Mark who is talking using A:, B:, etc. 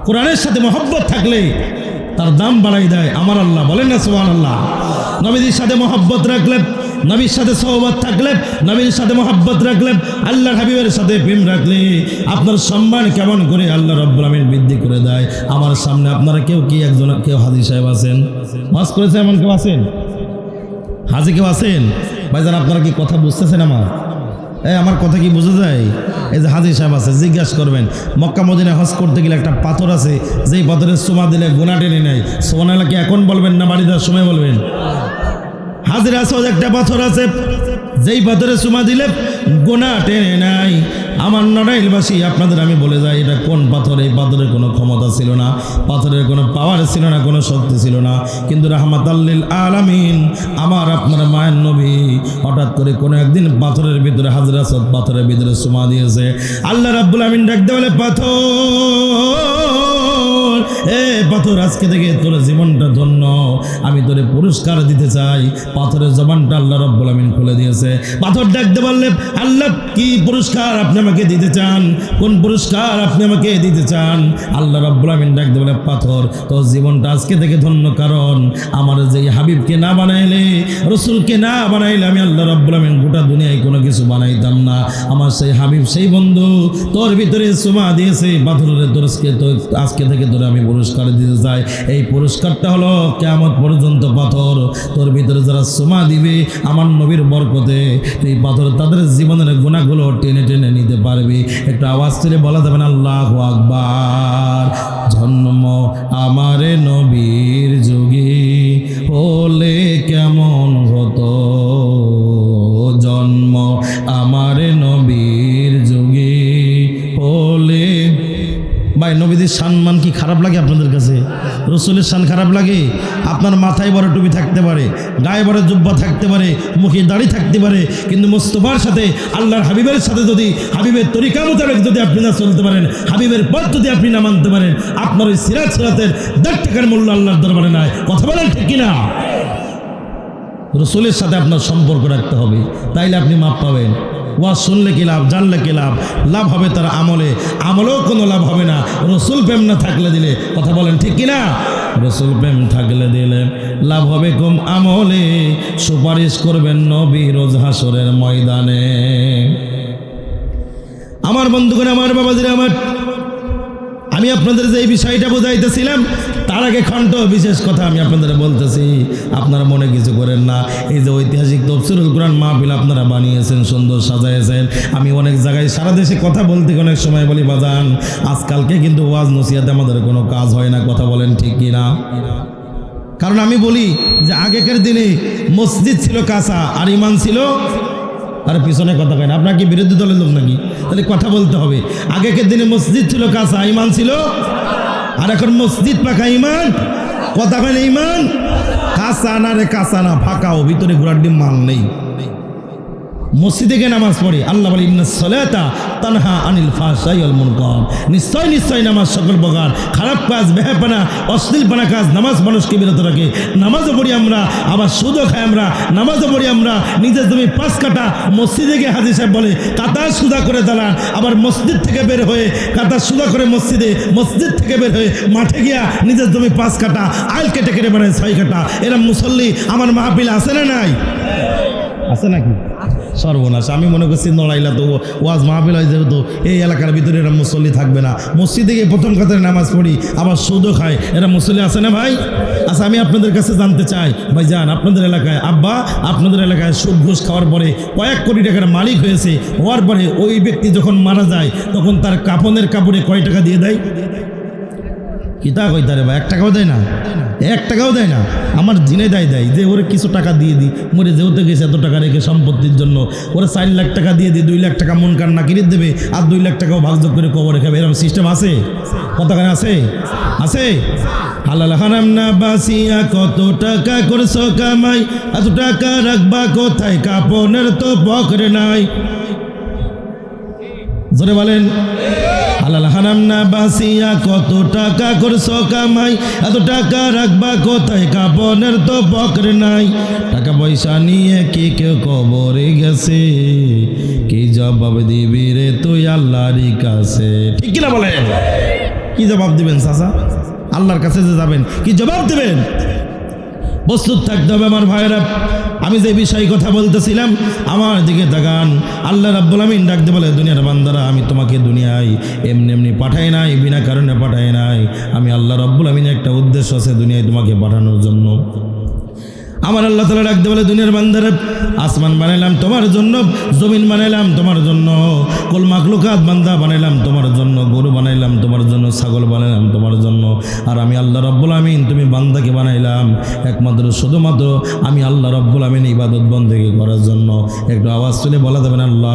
A: কোরআনের সাথে মহব্বত থাকলে তার দাম বাড়াই দেয় আমার আল্লাহ। বলেন না সুবহানাল্লাহ। নবীর সাথে মহব্বত রাখলে, নবীর সাথে সোহবত থাকলে, নবীর সাথে মহব্বত রাখলে, আল্লাহর হাবিবের সাথে প্রেম রাখলে আপনার সম্মান কেমন করে আল্লাহ রাব্বুল আমিন বৃদ্ধি করে দেয়। আমার সামনে আপনারা কেউ কি একজন কেউ হাজী সাহেব আছেন, ওয়াজ করেছে এমন কেউ আছেন? হাজী কেউ আছেন? ভাইজান আপনারা কি কথা বুঝতেছেন আমার? আমার কথা কি বোঝা যায়? এই যে হাজী সাহেব আছে, জিজ্ঞাসা করবেন মক্কা মদিনায় হজ করতে গেলে একটা পাথর আছে, যেই পাথরের চুমা দিলে গুনাহ টেনে নেয়। সুবহানাল্লাহ কি এখন বলবেন না বাড়ি যাওয়ার সময় বলবেন? হাজির আসওয়াদ একটা পাথর আছে, যেই পাথরে চুমা দিলে গুনাহ টেনে নাই। আমার নড়াইলবাসী আপনাদের আমি বলে যাই, এটা কোন পাথর? এই পাথরের কোনো ক্ষমতা ছিল না, পাথরের কোনো পাওয়ার ছিল না, কোনো শক্তি ছিল না, কিন্তু রাহমাতাল লিল আলামিন আমার আপনার মায়ের নবী হঠাৎ করে কোনো একদিন পাথরের ভিতরে, হাজির আসওয়াদ পাথরের ভিতরে চুমা দিয়েছে। আল্লাহ রাব্বুল আমিন ডাকতে বলে, পাথর, এ পাথর, আজকে থেকে তোর জীবনটা ধন্য, আমি তোরে পুরস্কার দিতে চাই। পাথরের জবানটা আল্লাহ রাব্বুল আমিন খুলে দিয়েছে। পাথর ডাকতে বললে, আল্লাহ কি পুরস্কার আপনি আমাকে দিতে চান? কোন পুরস্কার আপনি আমাকে দিতে চান? আল্লাহ রাব্বুল আমিন ডাকতে বলে, পাথর, তোর জীবনটা আজকে থেকে ধন্য, কারণ আমার যেই হাবিবকে না বানাইলে, রসুলকে না বানাইলে আমি আল্লাহ রাব্বুল আমিন গোটা দুনিয়ায় কোনো কিছু বানাইতাম না। আমার সেই হাবিব, সেই বন্ধু তোর ভিতরে চুমা দিয়েছে, পাথরের তোরকে তো আজকে থেকে তোরে আমি পুরস্কার দিতে চাই। এই পুরস্কারটা হলো কিয়ামত পর্যন্ত পাথর তোর ভিতরে যারা চুমা দিবে আমার নবীর বরকতে, এই পাথর তাদের জীবনের গুনাহগুলো টেনে টেনে নিতে পারবে। একটু আওয়াজ তুলে বলা যাবে না আল্লাহু আকবার। জন্ম আমারে নবীর যুগে হলে কেমন হতো, জন্ম আমারে নবীর যুগে হলে। ভাই নবীদের সম্মান কি খারাপ লাগে আপনাদের কাছে? রসুলের শান খারাপ লাগে? আপনার মাথায় বড় টুপি থাকতে পারে, গায়ে বড় জুব্বা থাকতে পারে, মুখে দাড়ি থাকতে পারে, কিন্তু মুস্তফার সাথে, আল্লাহর হাবিবের সাথে যদি হাবিবের তরিকা মোতাবেক যদি আপনি না চলতে পারেন, হাবিবের পথ যদি আপনি না মানতে পারেন, আপনার ওই সিরাত সিরাতের 10 টাকার মূল্য আল্লাহর দরবারে নাই। কথা বলেন ঠিক কিনা? রসুলের সাথে আপনার সম্পর্ক রাখতে হবে, তাইলে আপনি মাপ পাবেন। ওয়াজ শুনলে কি লাভ, জানলে কি লাভ? লাভ হবে তার আমলে, আমলেও কোনো লাভ হবে না রসুল প্রেম না থাকলে দিলে। কথা বলেন ঠিক কিনা? রসুল প্রেম থাকলে দিলে লাভ হবে কম, আমলে সুপারিশ করবেন নবী রোজ হাসরের ময়দানে। আমার বন্ধুগণ, আমার বাবাজিরা, আমি আপনাদের যে এই বিষয়টা বোঝাইতেছিলাম, তার আগে খণ্ড বিশেষ কথা আমি আপনাদের বলতেছি, আপনারা মনে কিছু করেন না। এই যে ঐতিহাসিক তাফসীরুল কোরআন মাহফিল আপনারা বানিয়েছেন, সুন্দর সাজাইয়েছেন। আমি অনেক জায়গায় সারা দেশে কথা বলতে অনেক সময় বলি, বাজান আজকালকে কিন্তু ওয়াজ নসিহতে আমাদের কোনো কাজ হয় না। কথা বলেন ঠিক কিনা? কারণ আমি বলি যে আগেকার দিনে মসজিদ ছিল কাঁচা আর ইমান ছিল, আর পিছনে কথা কেন, আপনার কি বিরোধী দলের লোক নাকি? তাহলে কথা বলতে হবে। আগেকার দিনে মসজিদ ছিল কাঁচা, ইমান ছিল, আর এখন মসজিদ পাকা, ইমান কথা কেন? ইমান কাঁচা না রে, কাঁচা না, ফাঁকাও, ভিতরে ঘোড়ার ডিম মাল নেই। মসজিদে গিয়ে নামাজ পড়ে আল্লাহ বলে, ইন্নাস সালাতা তানহা আনিল ফাহশাই ওয়াল মুনকার, নিশ্চয় নিশ্চয় নামাজ সকল প্রকার খারাপ কাজ, বেহাপানা, অশ্লীলপানা কাজ নামাজ মানুষকে বিরত রাখে। নামাজও পড়ি আমরা, আবার সুদও খাই আমরা, নামাজও পড়ি আমরা, নিজের জমি 5 কাঠা মসজিদে গিয়ে হাজী সাহেব বলে কাতার সুদা করে দাঁড়ান, আবার মসজিদ থেকে বের হয়ে কাতার সুদা করে মসজিদে, মসজিদ থেকে বের হয়ে মাঠে গিয়া নিজের জমি 5 কাঠা আইল কেটে কেটে বানায় 6 কাঠা। এরা মুসল্লি আমার মাহফিল আছে না নাই? আছে নাকি? সর্বনাশ। আমি মনে করছি নড়াইলা তো ওয়াজ মাহফিল হয়, যেহেতু এই এলাকার ভিতরে এরা মুসল্লি থাকবে না। মসজিদে গিয়ে প্রথম কাতারে নামাজ পড়ি, আবার সুদও খায়, এরা মুসল্লি আছে না ভাই? আচ্ছা, আমি আপনাদের কাছে জানতে চাই, ভাই যান আপনাদের এলাকায়, আব্বা আপনাদের এলাকায় সুদ ঘুষ খাওয়ার পরে কয়েক কোটি টাকার মালিক হয়েছে, হওয়ার পরে ওই ব্যক্তি যখন মারা যায় তখন তার কাফনের কাপড়ে কয় টাকা দিয়ে দেয়? কিতা কইতা রে ভাই, 1 টাকাও দেয় না, 1 টাকাও দেয় না। আমার জিনে দেয় যে ওরে কিছু টাকা দিয়ে দিই, মরে যেহেতু গেছে এত টাকা রেখে সম্পত্তির জন্য, ওরা 4 লাখ টাকা দিয়ে দিই, 2 লাখ টাকা মন কান্না কিনে দেবে, আর 2 লাখ টাকাও ভাগযোগ করে কবরে খাবে। এরকম সিস্টেম আছে? কতখানি আছে? আছে। হালাল হারাম না বাসিয়া কত টাকা করছো কামাই, এত টাকা রাখবা কোথায়, কাপনের তো পকেটে নাই। জোরে বলেন। হালাল হারাম না বাসিয়া কত টাকা করছো কামাই, এত টাকা রাখবা কোথায়, কাপনের তো পকেটে নাই। টাকা পয়সা নিয়ে কি কেউ কবরে গেছে, কি জবাব দিবি রে তুই আল্লাহরই কাছে? ঠিক কিনা বলেন? কি কি জবাব দিবেন চাচা? আল্লাহর কাছে যে যাবেন কি জবাব দিবেন? প্রস্তুত থাকতে হবে আমার ভাইয়েরা। আমি যে বিষয় কথা বলতেছিলাম, আমার দিকে তাকান। আল্লাহ রাব্বুল আমিন ডাকতে বলে, দুনিয়ার বান্দারা, আমি তোমাকে দুনিয়ায় এমনি এমনি পাঠাই নাই, বিনা কারণে পাঠাই নাই। আমি আল্লাহ রাব্বুল আমিনের একটা উদ্দেশ্য আছে দুনিয়ায় তোমাকে পাঠানোর জন্য। আমার আল্লাহ তাআলা ডাকতে বলে, দুনিয়ার বান্দারা, আসমান বানাইলাম তোমার জন্য, জমিন বানাইলাম তোমার জন্য, কুল মাখলুকাত বান্দা বানাইলাম তোমার জন্য, গরু বানাইলাম তোমার জন্য, ছাগল বানাইলাম তোমার জন্য। আর আমি আল্লাহ রাব্বুল আমিন তুমি বান্দাকে বানাইলাম একমাত্র শুধুমাত্র আমি আল্লাহ রাব্বুল আমিন ইবাদত বন্দেগী করার জন্য। একটু আওয়াজ তুলে বলা যাবে না আল্লাহ